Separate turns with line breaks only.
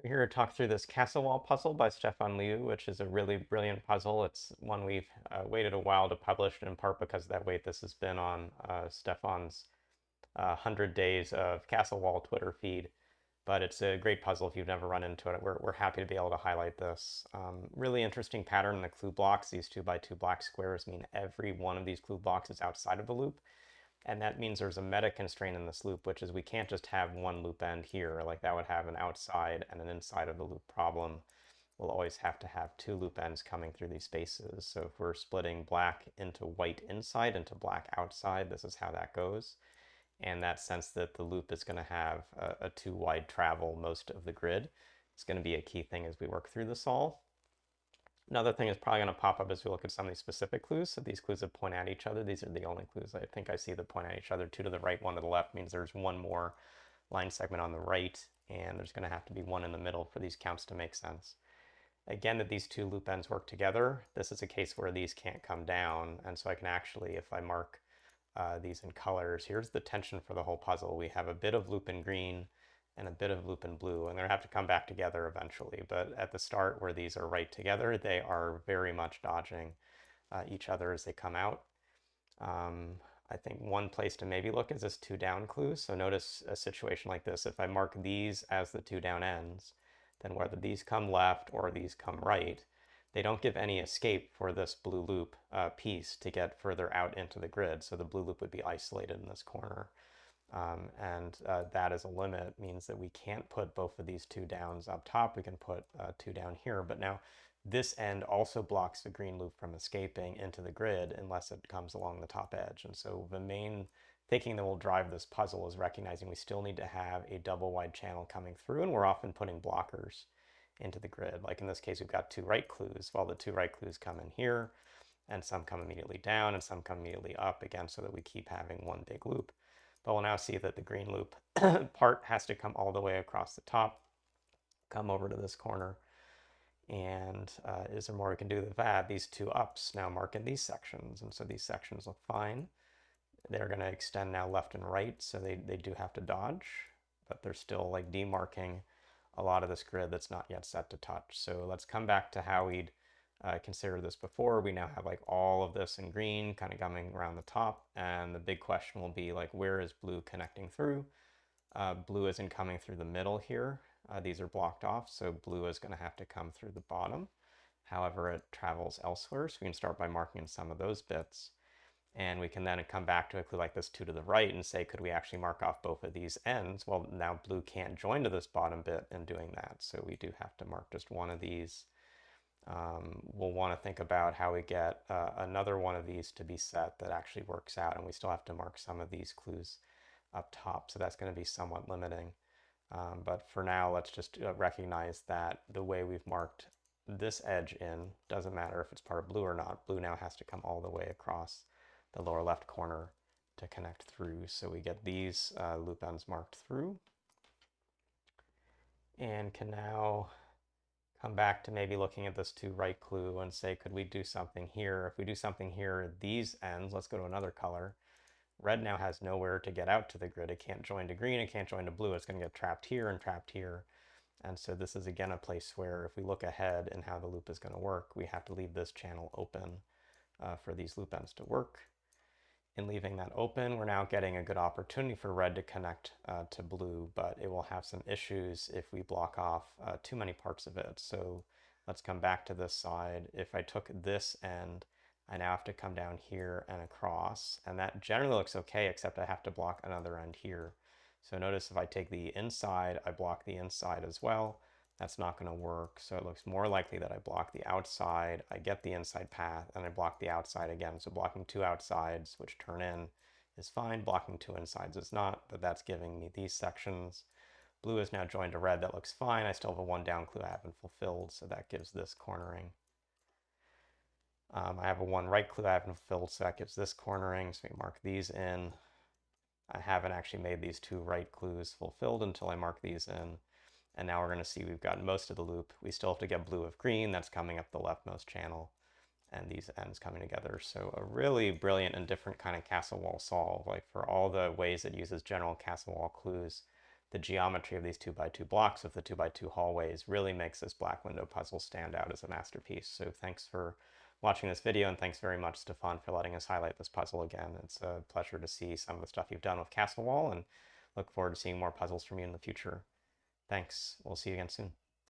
We're here to talk through this castle wall puzzle by Stefan Liew, which is a really brilliant puzzle. It's one we've waited a while to publish, in part because of that wait. This has been on Stefan's 100 Days of Castle Wall Twitter feed, but it's a great puzzle if you've never run into it. We're happy to be able to highlight this. Really interesting pattern in the clue blocks. These 2x2 black squares mean every one of these clue blocks is outside of the loop. And that means there's a meta constraint in this loop, which is we can't just have one loop end here. Like that would have an outside and an inside of the loop problem. We'll always have to have two loop ends coming through these spaces. So if we're splitting black into white inside into black outside, this is how that goes. And that sense that the loop is going to have a too wide travel most of the grid is going to be a key thing as we work through the solve. Another thing is probably going to pop up as we look at some of these specific clues. So these clues that point at each other, these are the only clues I think I see that point at each other. Two to the right, one to the left means there's one more line segment on the right, and there's going to have to be one in the middle for these counts to make sense. Again, that these two loop ends work together. This is a case where these can't come down, and so I can actually, if I mark these in colors, here's the tension for the whole puzzle. We have a bit of loop in green, and a bit of loop in blue, and they're going to have to come back together eventually. But at the start where these are right together, they are very much dodging each other as they come out. I think one place to maybe look is this two down clue. So notice a situation like this. If I mark these as the two down ends, then whether these come left or these come right, they don't give any escape for this blue loop piece to get further out into the grid. So the blue loop would be isolated in this corner. That as a limit means that we can't put both of these two downs up top. We can put two down here, but now this end also blocks the green loop from escaping into the grid unless it comes along the top edge. And so the main thinking that will drive this puzzle is recognizing we still need to have a double wide channel coming through, and we're often putting blockers into the grid. Like in this case, we've got two right clues. Well, the two right clues come in here, and some come immediately down, and some come immediately up, again, so that we keep having one big loop. But we'll now see that the green loop part has to come all the way across the top, come over to this corner. And is there more we can do with that? These two ups now mark in these sections. And so these sections look fine. They're going to extend now left and right, so they do have to dodge, but they're still like demarking a lot of this grid that's not yet set to touch. So let's come back to how we'd considered this before. We now have like all of this in green kind of coming around the top, and the big question will be like, where is blue connecting through? Blue isn't coming through the middle here. These are blocked off, so blue is going to have to come through the bottom. However, it travels elsewhere, so we can start by marking in some of those bits. And we can then come back to a clue like this two to the right and say, could we actually mark off both of these ends? Well, now blue can't join to this bottom bit in doing that, so we do have to mark just one of these. We'll want to think about how we get another one of these to be set that actually works out, and we still have to mark some of these clues up top, so that's going to be somewhat limiting. But for now, let's just recognize that the way we've marked this edge in doesn't matter if it's part of blue or not. Blue now has to come all the way across the lower left corner to connect through, so we get these loop ends marked through, and can now come back to maybe looking at this two right clue and say, could we do something here? If we do something here, these ends, let's go to another color. Red now has nowhere to get out to the grid. It can't join to green, it can't join to blue. It's going to get trapped here and trapped here. And so this is again a place where if we look ahead and how the loop is going to work, we have to leave this channel open for these loop ends to work. In leaving that open, we're now getting a good opportunity for red to connect to blue, but it will have some issues if we block off too many parts of it. So let's come back to this side. If I took this end, I now have to come down here and across, and that generally looks okay, except I have to block another end here. So notice if I take the inside, I block the inside as well. That's not going to work. So it looks more likely that I block the outside, I get the inside path, and I block the outside again. So blocking two outsides, which turn in, is fine. Blocking two insides is not, but that's giving me these sections. Blue is now joined to red. That looks fine. I still have a one down clue I haven't fulfilled, so that gives this cornering. I have a one right clue I haven't fulfilled, so that gives this cornering. So we mark these in. I haven't actually made these two right clues fulfilled until I mark these in. And now we're going to see we've got most of the loop. We still have to get blue of green. That's coming up the leftmost channel. And these ends coming together. So a really brilliant and different kind of castle wall solve. Like for all the ways it uses general castle wall clues, the geometry of these 2x2 blocks with the 2x2 hallways really makes this black window puzzle stand out as a masterpiece. So thanks for watching this video, and thanks very much, Stefan, for letting us highlight this puzzle again. It's a pleasure to see some of the stuff you've done with Castle Wall, and look forward to seeing more puzzles from you in the future. Thanks. We'll see you again soon.